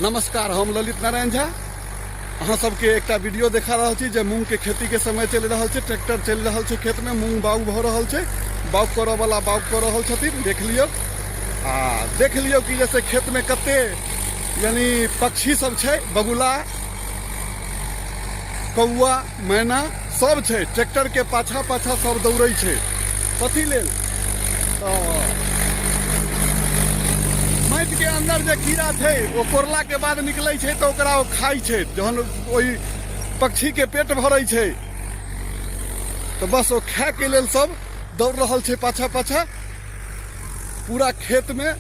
नमस्कार, हम ललित नारायण झा। अहाँ सबके एक वीडियो देखा रहा छी जे मूंग के खेती के समय चल रहा है। ट्रैक्टर चल रहा है, खेत में मूंग बाउग भ रहा है। बाउग करऽ वाला बाउग कर रहा छथिन। देख लियो कि जैसे खेत में कते यानी पक्षी सब छै, बगुला, कौआ, मैना सब छै। ट्रैक्टर के पाछा पाछा सब दौड़ै छै। कथी लेल? माटि के अंदर जे कीड़ा थे वो कोरला के बाद निकले छै तो ओकरा वो खाई छै। जहन ओई पक्षी के पेट भरै छै तो बस वो खाए के लेल सब दौड़ रहल छै पाछा पाछा पूरा खेत में।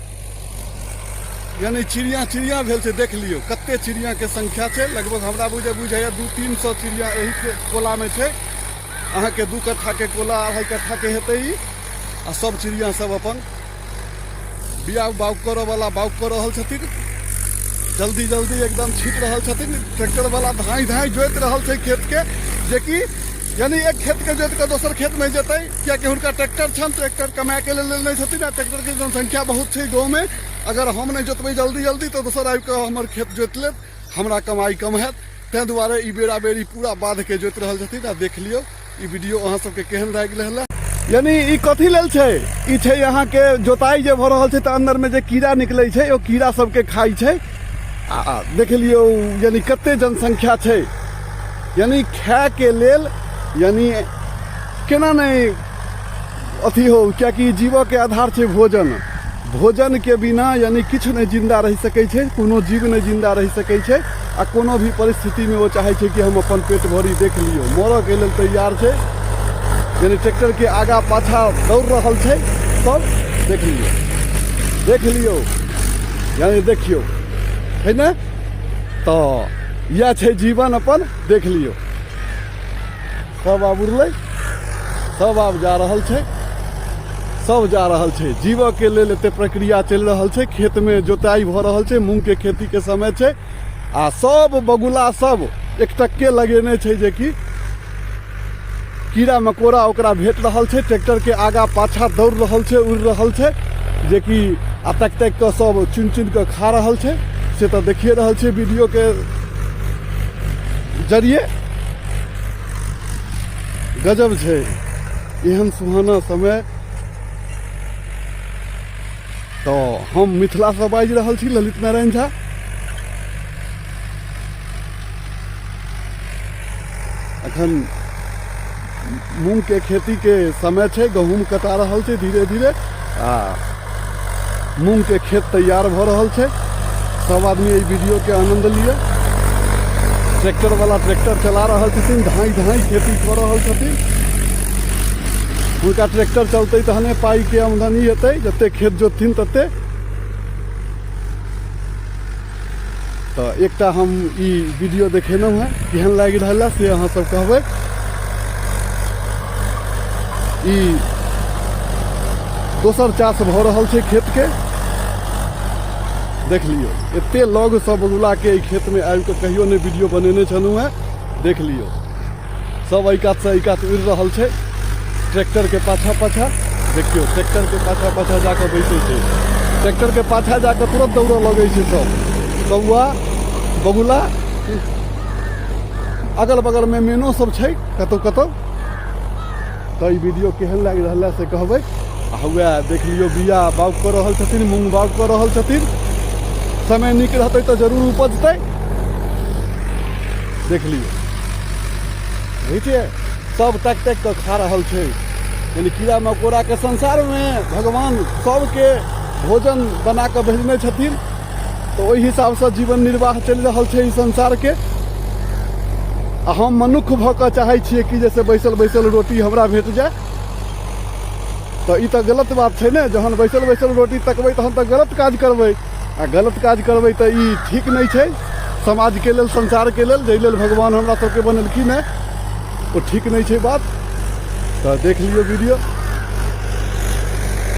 यानी चिड़िया भेल छै। देख लियो कते चिड़िया के संख्या छै। लगभग हमरा बुझाइया 200-300 चिड़िया एही के कोला में छै। अहाँ के 2 कट्ठा के कोला, 2.5 कट्ठा के हेतै ई। आ सब चिड़िया सब अपन बिया बाउग करऽ वाला बाउग कर रहल छथिन। जल्दी एकदम छीट रहल छथिन। ट्रैक्टर वाला धाई जोत रहल छै खेत के, जेकि यानी एक खेत के जोत के दोसर खेत में जेतै। कियाकि हुनका ट्रैक्टर छन, ट्रैक्टर कमाए के लेल नहीं छथिन। आ ट्रैक्टर के जनसंख्या बहुत छै गाँव में। अगर हम नहीं जोतबै जल्दी तो दोसर आबि कऽ हमर खेत जोत लेत, हमरा कमाई कम हैत। तैं दुआरे ई बेरा बेरी पूरा बांध के जोत रहल छथिन। आ देख लियो ई वीडियो अहाँ सबके केहन लागि रहल है। यानी ई कथी लेल छै? ई छै यहाँ के जोताई जे भ रहल छै तो अंदर में जे कीड़ा निकले छै, ओ कीड़ा सबके खाई छै। आ देख लियो यानी कते जनसंख्या छै। यानी खाए के लेल यानी केना नहीं अथी हो, कियाकि जीव के आधार छै भोजन। भोजन के बिना यानी किछ नहीं जिंदा रह सकै छै। कोनो जीव नहीं जिंदा रह सकै छै। आ कोनो भी परिस्थिति में वो चाहे छै कि हम अपन पेट भरी। देख लियो मरऽ के लेल तैयार छै। यानी ट्रैक्टर के आगा पाछा दौड़ रहल छै सब। देख लियो यानी देखियो है ना। तो यह छै जीवन अपन। देख लियो सब आब उड़लै, सब आब जा रहल छै, सब जा रहल छै। जीव के लेल एते प्रक्रिया चल रहल छै। खेत में जोताई भ रहल छै। मूंग के खेती के समय छै। आ सब बगुला सब एकटक्के लगेने छै जे कि कीड़ा मकोड़ा ओकरा भेट रहल छै। ट्रैक्टर के आगा पाछा दौड़ रहल छै, उड़ रहल छै, जे कि आ तक के सब चुन के खा रहल छै। से तो देखिए रहल छै वीडियो के जरिए। गजब छै एहन सुहाना समय। तो हम मिथिला से बाजि रहल छी, ललित नारायण झा। अखन मूंग के खेती के समय छै। गहूम कटा रहल छै धीरे धीरे। आ मूंग के खेत तैयार भ रहल छै। सब आदमी एहि वीडियो के आनंद लिया। ट्रैक्टर वाला ट्रैक्टर चला रहल छथिन, धाई खेती कर रहल छथिन। हुनका ट्रैक्टर चलते तहने पाई के आमदनी हेतै। जते खेत जोतथिन तते। तो एकटा हम ई वीडियो देखेलहुँ है, केहन लागि रहल है से अहाँ सब कहबै। ई दोसर चास भ रहल छै खेत के। देख लियो एते लग सब बगुला के खेत में आबि के कहियो ने वीडियो बनेने छलहुँ है। देख लियो सब एहि कात से एहि कात उड़ि रहल छै ट्रैक्टर के पाछा पाछा। देखियो ट्रैक्टर के पाछा पाछा जाके बैठे छै। ट्रैक्टर के पाछा जाके तुरंत दौड़ऽ लगे छै सब कौआ, बगुला। अगल बगल में मेनो सब छै कतौ। तो ई वीडियो केहन लागि रहल है से कहबै। हुए देख लियो बिया बाउग कर रहल छथिन, मूंग बाउग कर रहल छथिन। समय नीक रहतै तो जरूर उपजतै। देख लियो बुझिए सब तक के खा रहल छै। यानी कीड़ा मकोड़ा के संसार में भगवान सबके भोजन बना के भेजने छथिन। तो ओहि हिसाब से जीवन निर्वाह चल रहल छै ई संसार के। आ हम मनुष्य भ के चाहे छियै कि जैसे बैसल रोटी हमरा भेट जाए। तो ई तो गलत बात छै ने। जहन बैसल रोटी तकबै तहन तो गलत काज करबै। आ गलत काज करबै तो ई ठीक नहीं छै समाज के लेल, संसार के लेल। जै लेल भगवान हमरा सबके बनेलखिन है, वो ठीक नहीं छै बात। तो देख लियो वीडियो।